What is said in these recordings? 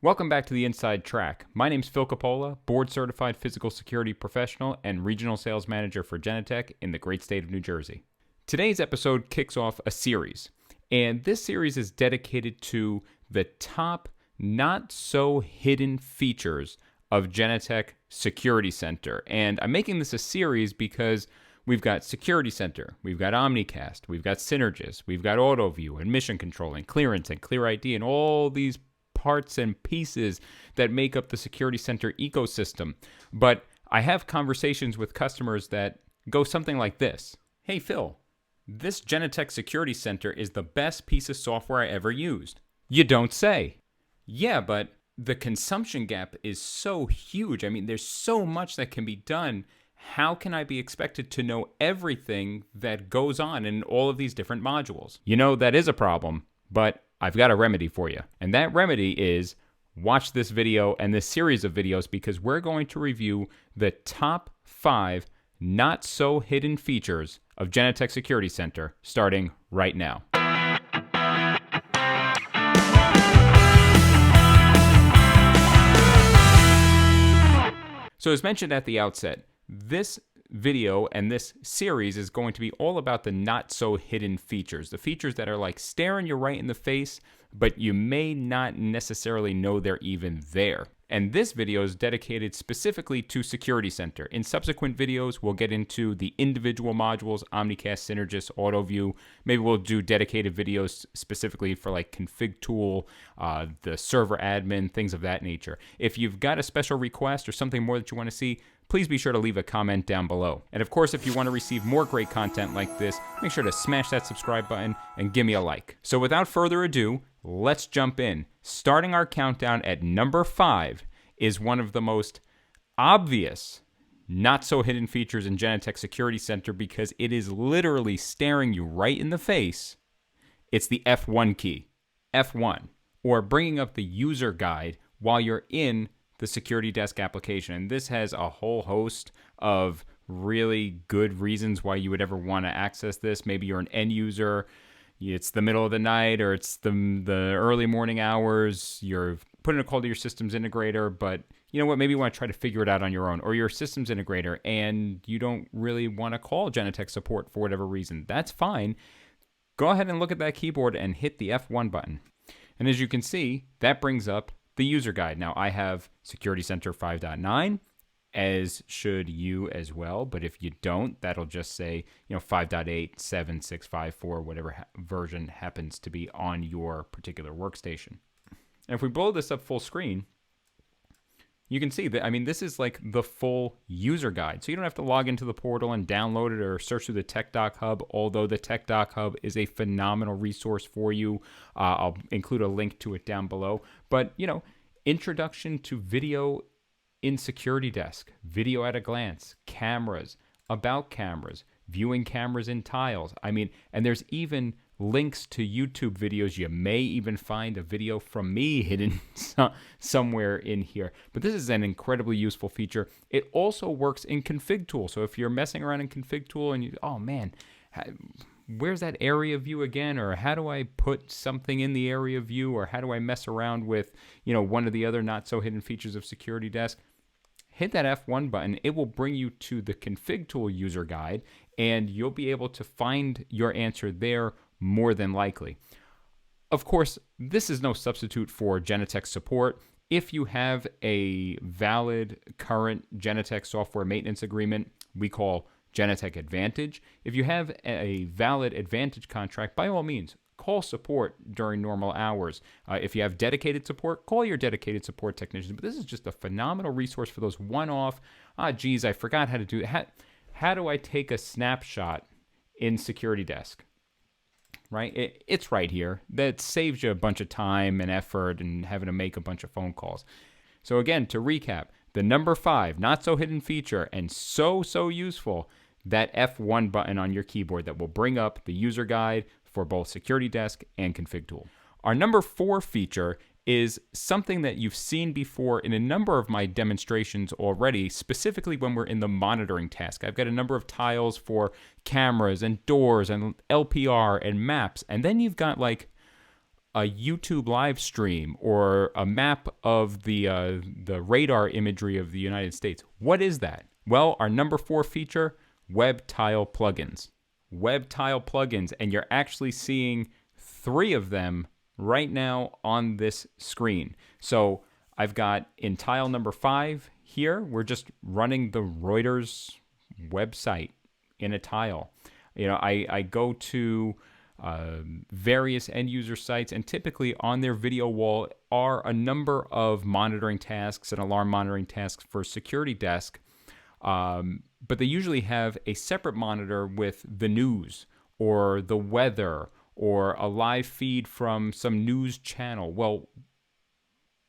Welcome back to the Inside Track. My name's Phil Coppola, board-certified physical security professional and regional sales manager for Genetec in the great state of New Jersey. Today's episode kicks off a series, and this series is dedicated to the top not-so-hidden features of Genetec Security Center. And I'm making this a series because we've got Security Center, we've got Omnicast, we've got Synergist, we've got AutoView and Mission Control and Clearance and ClearID and all these parts and pieces that make up the Security Center ecosystem. But I have conversations with customers that go something like this. Hey Phil, this Genetec Security Center is the best piece of software I ever used. You don't say. Yeah, but the consumption gap is so huge. I mean, there's so much that can be done. How can I be expected to know everything that goes on in all of these different modules? You know, that is a problem, but I've got a remedy for you. And that remedy is watch this video and this series of videos because we're going to review the top 5 not so hidden features of Genetec Security Center starting right now. So as mentioned at the outset, this video and this series is going to be all about the not so hidden features, the features that are like staring you right in the face, but you may not necessarily know they're even there. And this video is dedicated specifically to Security Center. In subsequent videos, we'll get into the individual modules, Omnicast, Synergist, AutoView. Maybe we'll do dedicated videos specifically for like Config Tool, the server admin, things of that nature. If you've got a special request or something more that you want to see, please be sure to leave a comment down below. And of course, if you want to receive more great content like this, make sure to smash that subscribe button and give me a like. So without further ado, let's jump in. Starting our countdown at number 5 is one of the most obvious not so hidden features in Genetec Security Center because it is literally staring you right in the face. It's the F1 key, F1, or bringing up the user guide while you're in the security desk application. And this has a whole host of really good reasons why you would ever want to access this. Maybe you're an end user, it's the middle of the night, or it's the early morning hours, you're putting a call to your systems integrator, but you know what, maybe you want to try to figure it out on your own, or you're a systems integrator and you don't really want to call Genetec support for whatever reason. That's fine. Go ahead and look at that keyboard and hit the F1 button. And as you can see, that brings up the user guide. Now I have Security Center 5.9, as should you as well. But if you don't, that'll just say, 5.8, 7, 6, 5, 4, whatever version happens to be on your particular workstation. And if we blow this up full screen, you can see that, this is like the full user guide. So you don't have to log into the portal and download it or search through the Tech Doc Hub, although the Tech Doc Hub is a phenomenal resource for you. I'll include a link to it down below. But, introduction to video in Security Desk, video at a glance, cameras, about cameras, viewing cameras in tiles. And there's even links to YouTube videos. You may even find a video from me hidden somewhere in here. But this is an incredibly useful feature. It also works in Config Tool. So if you're messing around in Config Tool and where's that area view again? Or how do I put something in the area view? Or how do I mess around with, one of the other not so hidden features of Security Desk? Hit that F1 button. It will bring you to the Config Tool user guide, and you'll be able to find your answer there more than likely. Of course, this is no substitute for Genetec support. If you have a valid current Genetec software maintenance agreement, we call Genetec Advantage. If you have a valid Advantage contract, by all means, call support during normal hours. If you have dedicated support, call your dedicated support technicians. But this is just a phenomenal resource for those one-off, I forgot how to do it. How do I take a snapshot in Security Desk? Right? It's right here. That saves you a bunch of time and effort and having to make a bunch of phone calls. So again, to recap, the number 5, not so hidden feature and so useful, that F1 button on your keyboard that will bring up the user guide for both Security Desk and Config Tool. Our number 4 feature is something that you've seen before in a number of my demonstrations already, specifically when we're in the monitoring task. I've got a number of tiles for cameras and doors and LPR and maps, and then you've got like a YouTube live stream or a map of the radar imagery of the United States. What is that? Well, our number 4 feature, web tile plugins. Web tile plugins, and you're actually seeing 3 of them right now on this screen. So I've got in tile number 5 here, we're just running the Reuters website in a tile. You know, I go to various end user sites, and typically on their video wall are a number of monitoring tasks and alarm monitoring tasks for security desk. But they usually have a separate monitor with the news or the weather or a live feed from some news channel. Well,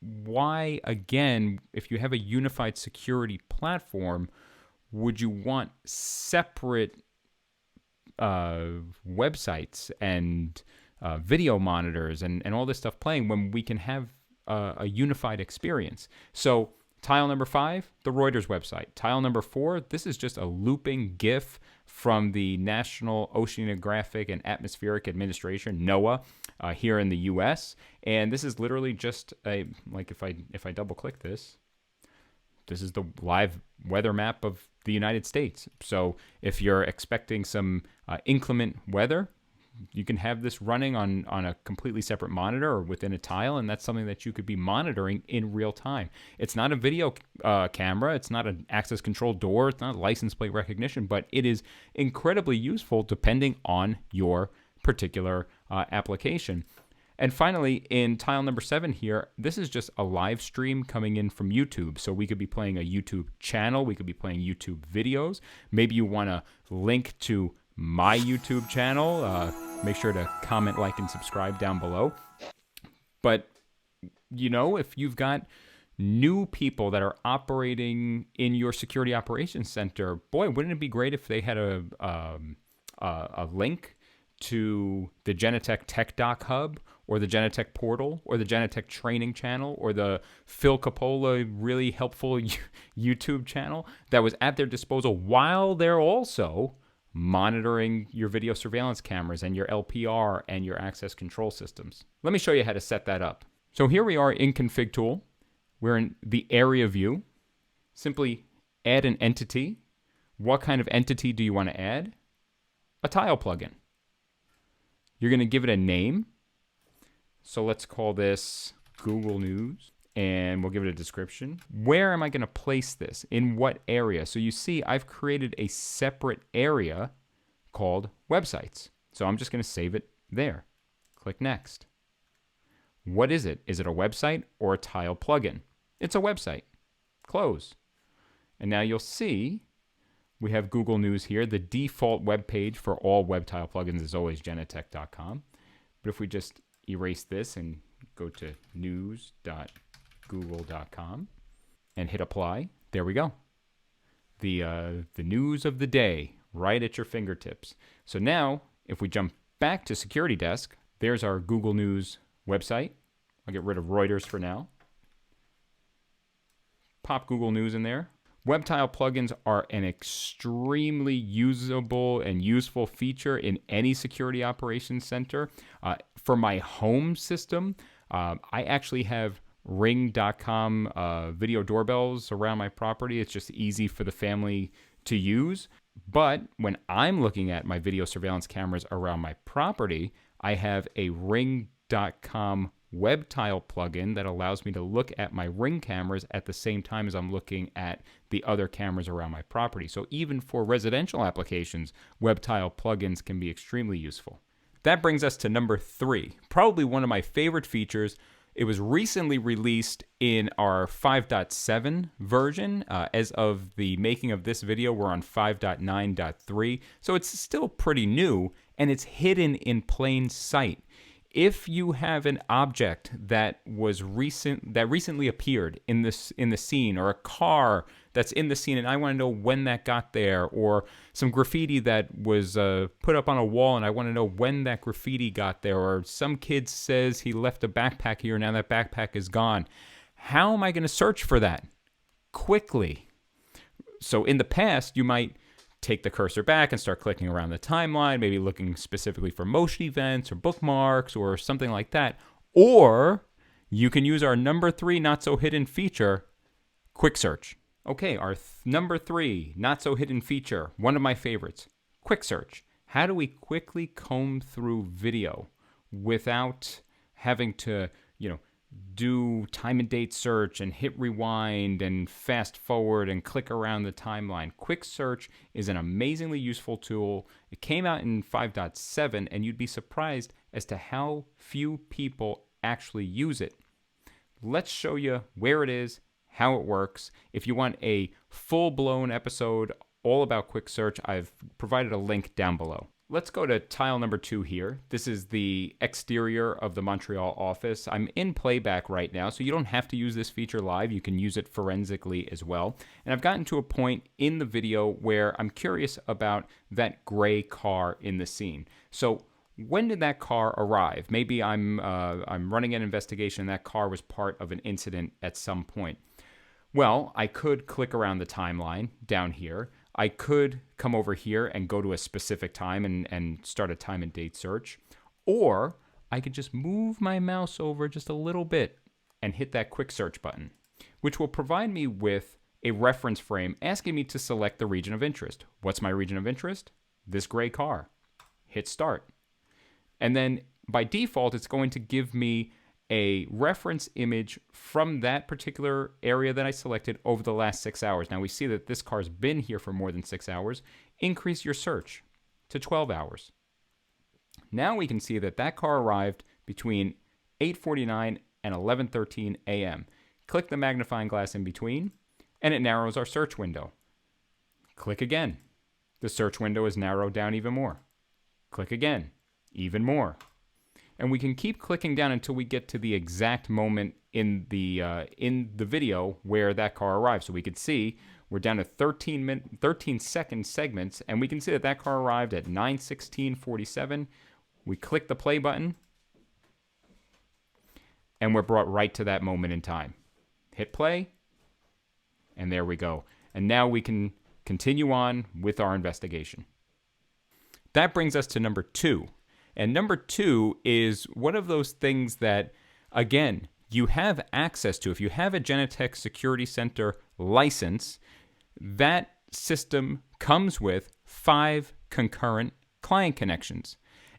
why, again, if you have a unified security platform, would you want separate websites and video monitors and all this stuff playing when we can have a unified experience? So tile number 5, the Reuters website. Tile number 4, this is just a looping GIF from the National Oceanographic and Atmospheric Administration, NOAA, here in the U.S. And this is literally just a, like if I double click this, this is the live weather map of the United States. So if you're expecting some inclement weather, you can have this running on a completely separate monitor or within a tile, and that's something that you could be monitoring in real time. It's not a video camera. It's not an access control door. It's not license plate recognition, but it is incredibly useful depending on your particular application. And finally, in tile number 7 here, this is just a live stream coming in from YouTube. So we could be playing a YouTube channel. We could be playing YouTube videos. Maybe you want to link to my YouTube channel. Make sure to comment, like, and subscribe down below. But, you know, if you've got new people that are operating in your security operations center, boy, wouldn't it be great if they had a link to the Genetec Tech Doc Hub or the Genetec portal or the Genetec training channel or the Phil Coppola really helpful YouTube channel that was at their disposal while they're also monitoring your video surveillance cameras and your LPR and your access control systems. Let me show you how to set that up. So here we are in Config Tool. We're in the area view. Simply add an entity. What kind of entity do you want to add? A tile plugin. You're going to give it a name. So let's call this Google News, and we'll give it a description. Where am I going to place this? In what area? So you see, I've created a separate area called websites. So I'm just going to save it there. Click Next. What is it? Is it a website or a tile plugin? It's a website. Close. And now you'll see we have Google News here. The default web page for all web tile plugins is always genetec.com. But if we just erase this and go to news.google.com and hit apply, there we go. The news of the day right at your fingertips. So now, if we jump back to Security Desk, there's our Google News website. I'll get rid of Reuters for now. Pop Google News in there. Web tile plugins are an extremely usable and useful feature in any security operations center. For my home system, I actually have Ring.com video doorbells around my property. It's just easy for the family to use. But when I'm looking at my video surveillance cameras around my property, I have a Ring.com web tile plugin that allows me to look at my Ring cameras at the same time as I'm looking at the other cameras around my property. So even for residential applications, web tile plugins can be extremely useful. That brings us to number 3, probably one of my favorite features. It was recently released in our 5.7 version. As of the making of this video, we're on 5.9.3, so it's still pretty new, and it's hidden in plain sight. If you have an object that recently appeared in the scene, or a car that's in the scene, and I want to know when that got there, or some graffiti that was put up on a wall, and I want to know when that graffiti got there, or some kid says he left a backpack here, now that backpack is gone. How am I going to search for that quickly? So in the past, you might take the cursor back and start clicking around the timeline, maybe looking specifically for motion events or bookmarks or something like that. Or you can use our number 3 not so hidden feature, quick search. Okay, our number 3 not so hidden feature, one of my favorites, quick search. How do we quickly comb through video without having to, do time and date search and hit rewind and fast forward and click around the timeline? Quick search is an amazingly useful tool. It came out in 5.7, and you'd be surprised as to how few people actually use it. Let's show you where it is, how it works. If you want a full-blown episode all about quick search, I've provided a link down below. Let's go to tile number 2 here. This is the exterior of the Montreal office. I'm in playback right now, so you don't have to use this feature live. You can use it forensically as well. And I've gotten to a point in the video where I'm curious about that gray car in the scene. So when did that car arrive? Maybe I'm running an investigation and that car was part of an incident at some point. Well, I could click around the timeline down here. I could come over here and go to a specific time and start a time and date search. Or I could just move my mouse over just a little bit and hit that quick search button, which will provide me with a reference frame asking me to select the region of interest. What's my region of interest? This gray car. Hit start. And then by default, it's going to give me a reference image from that particular area that I selected over the last 6 hours. Now we see that this car's been here for more than 6 hours. Increase your search to 12 hours. Now we can see that that car arrived between 8:49 and 11:13 a.m. Click the magnifying glass in between, and it narrows our search window. Click again. The search window is narrowed down even more. Click again, even more. And we can keep clicking down until we get to the exact moment in the video where that car arrived. So we could see we're down to 13-second segments, and we can see that that car arrived at 9:16:47. We click the play button, and we're brought right to that moment in time. Hit play, and there we go. And now we can continue on with our investigation. That brings us to number 2. And number 2 is one of those things that, again, you have access to. If you have a Genetec Security Center license, that system comes with 5 concurrent client connections.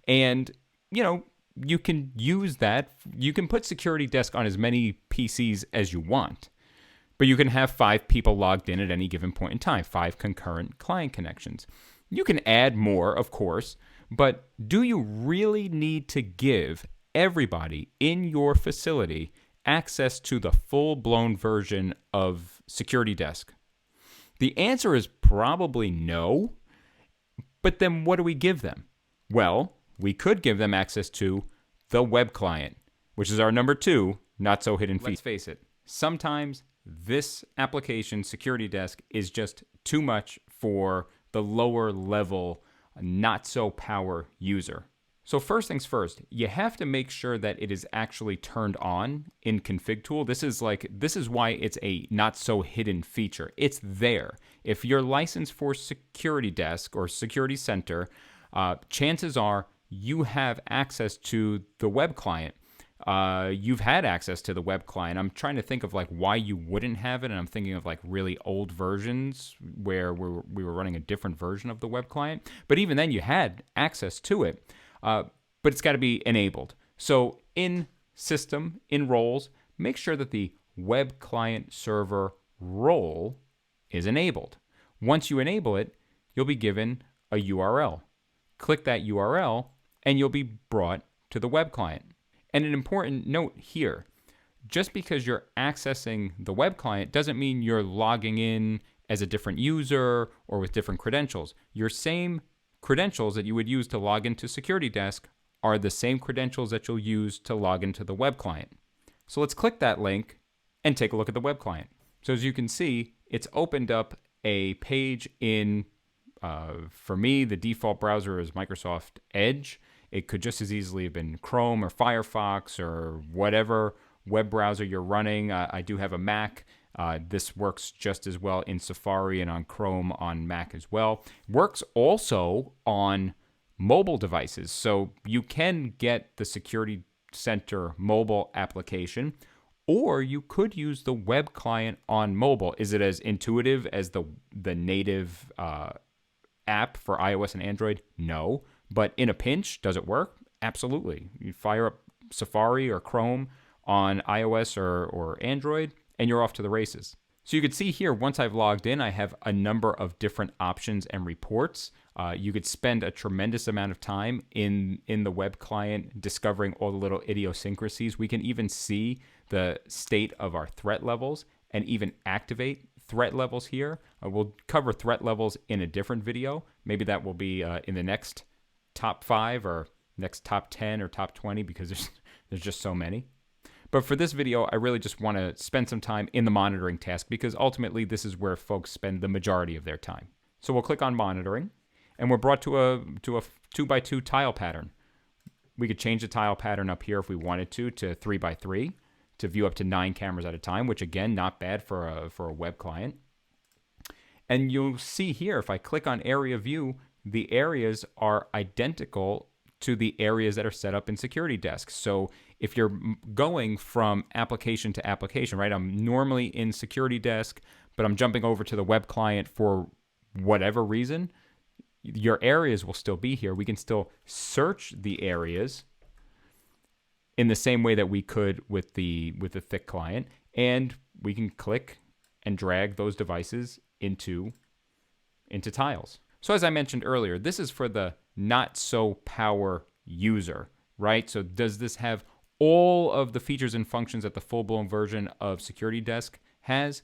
And, you can use that. You can put Security Desk on as many PCs as you want. But you can have 5 people logged in at any given point in time, 5 concurrent client connections. You can add more, of course, but do you really need to give everybody in your facility access to the full-blown version of Security Desk? The answer is probably no, but then what do we give them? Well, we could give them access to the web client, which is our number 2 not-so-hidden feature. Let's face it, sometimes this application, Security Desk, is just too much for the lower-level not so power user. So first things first, you have to make sure that it is actually turned on in Config Tool. This is why it's a not so hidden feature. It's there. If you're licensed for Security Desk or Security Center, chances are you have access to the web client. You've had access to the web client. I'm trying to think of why you wouldn't have it, and I'm thinking of really old versions where we were running a different version of the web client. But even then, you had access to it, but it's got to be enabled. So in System, in Roles, make sure that the web client server role is enabled. Once you enable it, you'll be given a URL. Click that URL, and you'll be brought to the web client. And an important note here, just because you're accessing the web client doesn't mean you're logging in as a different user or with different credentials. Your same credentials that you would use to log into Security Desk are the same credentials that you'll use to log into the web client. So let's click that link and take a look at the web client. So as you can see, it's opened up a page in, for me, the default browser is Microsoft Edge. It could just as easily have been Chrome or Firefox or whatever web browser you're running. I do have a Mac. This works just as well in Safari and on Chrome on Mac as well. Works also on mobile devices. So you can get the Security Center mobile application, or you could use the web client on mobile. Is it as intuitive as the native app for iOS and Android? No. But in a pinch, does it work? Absolutely. You fire up Safari or Chrome on iOS or Android, and you're off to the races. So you can see here, once I've logged in, I have a number of different options and reports. You could spend a tremendous amount of time in the web client discovering all the little idiosyncrasies. We can even see the state of our threat levels and even activate threat levels here. We'll cover threat levels in a different video. Maybe that will be in the next top 5 or next top 10 or top 20, because there's just so many. But for this video, I really just want to spend some time in the monitoring task, because ultimately this is where folks spend the majority of their time. So we'll click on monitoring, and we're brought to a 2x2 tile pattern. We could change the tile pattern up here if we wanted to 3x3 to view up to 9 cameras at a time, which again, not bad for a web client. And you'll see here, if I click on area view, the areas are identical to the areas that are set up in Security Desk. So if you're going from application to application, right? I'm normally in Security Desk, but I'm jumping over to the web client for whatever reason, your areas will still be here. We can still search the areas in the same way that we could with the thick client, and we can click and drag those devices into tiles. So as I mentioned earlier, this is for the not so power user, right? So does this have all of the features and functions that the full-blown version of Security Desk has?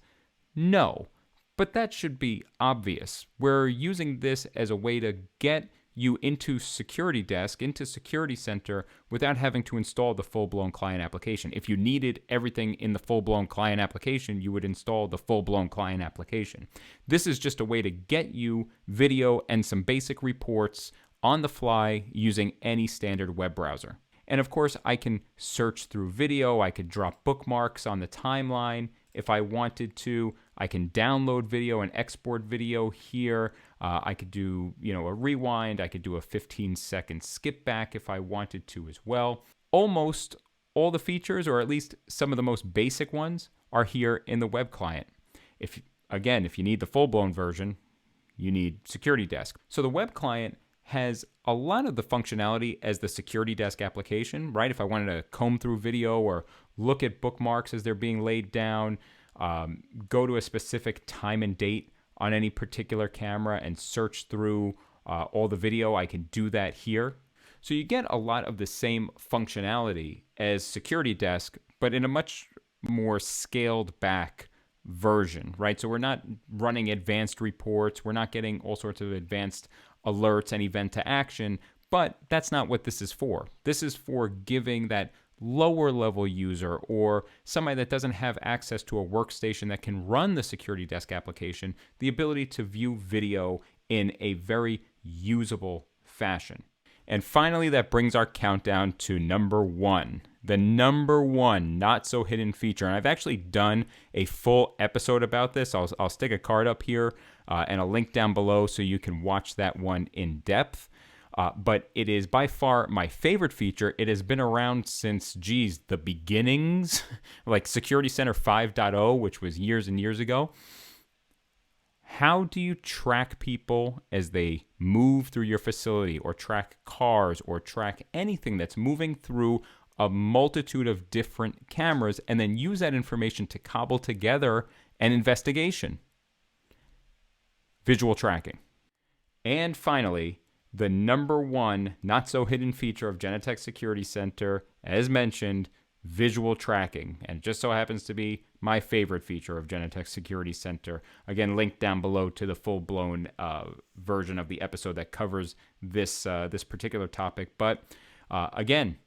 No, but that should be obvious. We're using this as a way to get you into Security Desk, into Security Center, without having to install the full-blown client application. If you needed everything in the full-blown client application, you would install the full-blown client application. This is just a way to get you video and some basic reports on the fly using any standard web browser. And of course, I can search through video. I could drop bookmarks on the timeline if I wanted to. I can download video and export video here. I could do, a rewind. I could do a 15-second skip back if I wanted to as well. Almost all the features, or at least some of the most basic ones, are here in the web client. If you need the full-blown version, you need Security Desk. So the web client has a lot of the functionality as the Security Desk application, right? If I wanted to comb through video or look at bookmarks as they're being laid down, go to a specific time and date on any particular camera and search through all the video, I can do that here. So you get a lot of the same functionality as Security Desk, but in a much more scaled back version, right? So we're not running advanced reports. We're not getting all sorts of advanced alerts and event to action, but that's not what this is for. This is for giving that lower level user or somebody that doesn't have access to a workstation that can run the Security Desk application the ability to view video in a very usable fashion. And finally, that brings our countdown to number 1. The number 1 not so hidden feature. And I've actually done a full episode about this. I'll stick a card up here and a link down below so you can watch that one in depth. But it is by far my favorite feature. It has been around since, the beginnings, like Security Center 5.0, which was years and years ago. How do you track people as they move through your facility, or track cars, or track anything that's moving through a multitude of different cameras, and then use that information to cobble together an investigation? Visual tracking. And finally, the number 1 not so hidden feature of Genetec Security Center, as mentioned, visual tracking. And it just so happens to be my favorite feature of Genetec Security Center. Again, linked down below to the full-blown version of the episode that covers this particular topic. But again,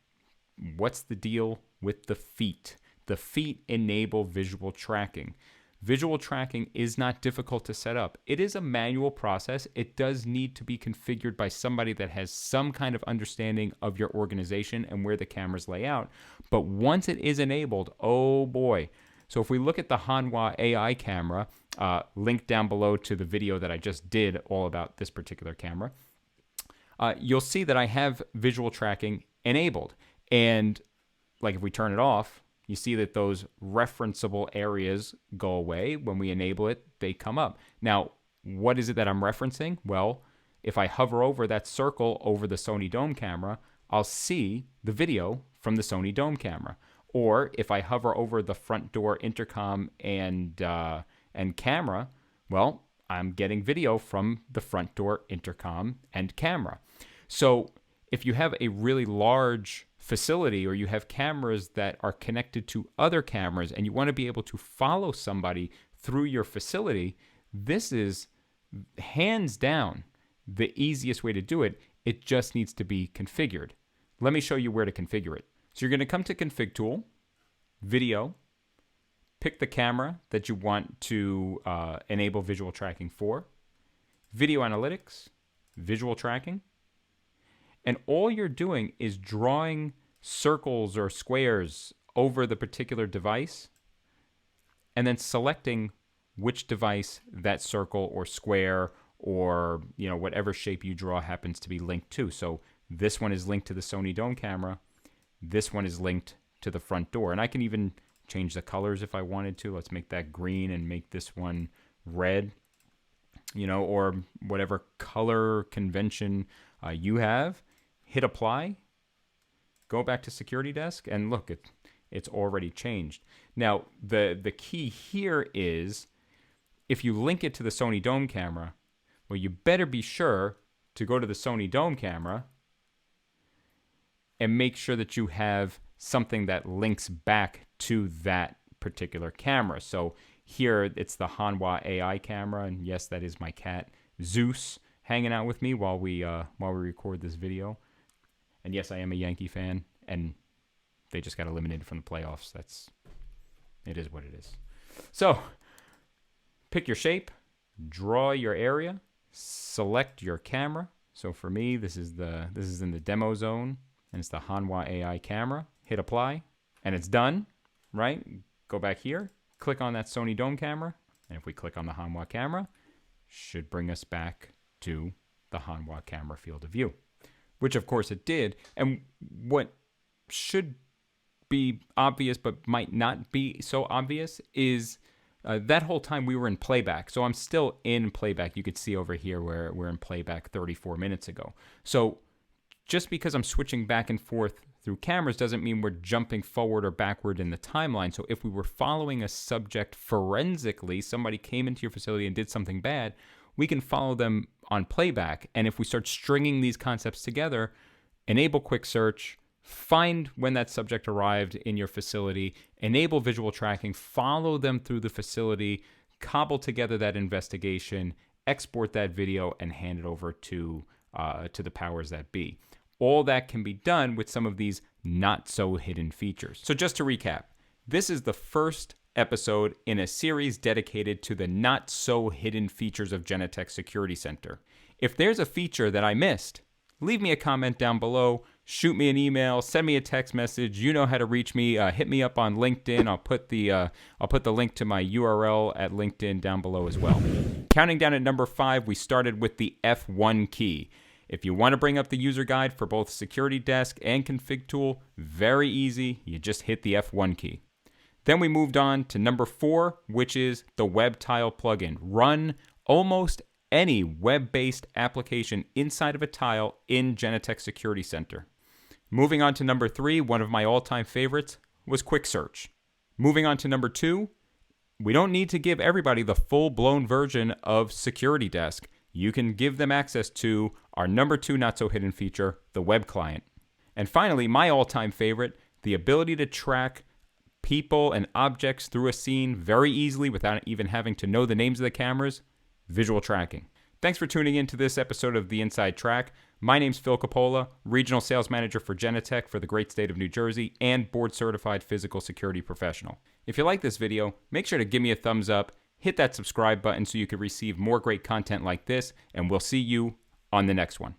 what's the deal with the feet? The feet enable visual tracking. Visual tracking is not difficult to set up. It is a manual process. It does need to be configured by somebody that has some kind of understanding of your organization and where the cameras lay out. But once it is enabled, oh boy. So if we look at the Hanwha AI camera, linked down below to the video that I just did all about this particular camera, you'll see that I have visual tracking enabled. And like if we turn it off, you see that those referenceable areas go away. When we enable it, they come up. Now, what is it that I'm referencing? Well, if I hover over that circle over the Sony Dome camera, I'll see the video from the Sony Dome camera. Or if I hover over the front door intercom and camera, well, I'm getting video from the front door intercom and camera. So if you have a really large facility or you have cameras that are connected to other cameras and you want to be able to follow somebody through your facility, this is hands down the easiest way to do it. It just needs to be configured. Let me show you where to configure it. So you're going to come to Config Tool, Video, pick the camera that you want to enable visual tracking for, Video Analytics, Visual Tracking, and all you're doing is drawing circles or squares over the particular device and then selecting which device that circle or square or whatever shape you draw happens to be linked to. So this one is linked to the Sony Dome camera. This one is linked to the front door. And I can even change the colors if I wanted to. Let's make that green and make this one red, or whatever color convention you have. Hit apply, go back to security desk, and look, it's already changed. Now, the key here is if you link it to the Sony Dome camera, well, you better be sure to go to the Sony Dome camera and make sure that you have something that links back to that particular camera. So here it's the Hanwha AI camera, and yes, that is my cat Zeus hanging out with me while we record this video. And yes, I am a Yankee fan, and they just got eliminated from the playoffs. It is what it is. So pick your shape, draw your area, select your camera. So for me, this is in the demo zone, and it's the Hanwha AI camera. Hit apply, and it's done, right? Go back here, click on that Sony Dome camera, and if we click on the Hanwha camera, should bring us back to the Hanwha camera field of view, which of course it did. And what should be obvious but might not be so obvious is that whole time we were in playback. So I'm still in playback. You could see over here where we're in playback 34 minutes ago. So just because I'm switching back and forth through cameras doesn't mean we're jumping forward or backward in the timeline. So if we were following a subject forensically, somebody came into your facility and did something bad, we can follow them on playback. And if we start stringing these concepts together, enable quick search, find when that subject arrived in your facility, enable visual tracking, follow them through the facility, cobble together that investigation, export that video, and hand it over to the powers that be. All that can be done with some of these not so hidden features. So just to recap, this is the first episode in a series dedicated to the not so hidden features of Genetec Security Center. If there's a feature that I missed, leave me a comment down below, shoot me an email, send me a text message. You know how to reach me. Hit me up on LinkedIn. I'll put the link to my URL at LinkedIn down below as well. Counting down at number 5, we started with the F1 key. If you want to bring up the user guide for both Security Desk and Config Tool, very easy. You just hit the F1 key. Then we moved on to number 4, which is the Web Tile plugin. Run almost any web-based application inside of a tile in Genetec Security Center. Moving on to number 3, one of my all-time favorites was Quick Search. Moving on to number 2, we don't need to give everybody the full-blown version of Security Desk. You can give them access to our number 2 not-so-hidden feature, the web client. And finally, my all-time favorite, the ability to track people and objects through a scene very easily without even having to know the names of the cameras, visual tracking. Thanks for tuning in to this episode of The Inside Track. My name's Phil Coppola, Regional Sales Manager for Genetec for the great state of New Jersey and board-certified physical security professional. If you like this video, make sure to give me a thumbs up, hit that subscribe button so you can receive more great content like this, and we'll see you on the next one.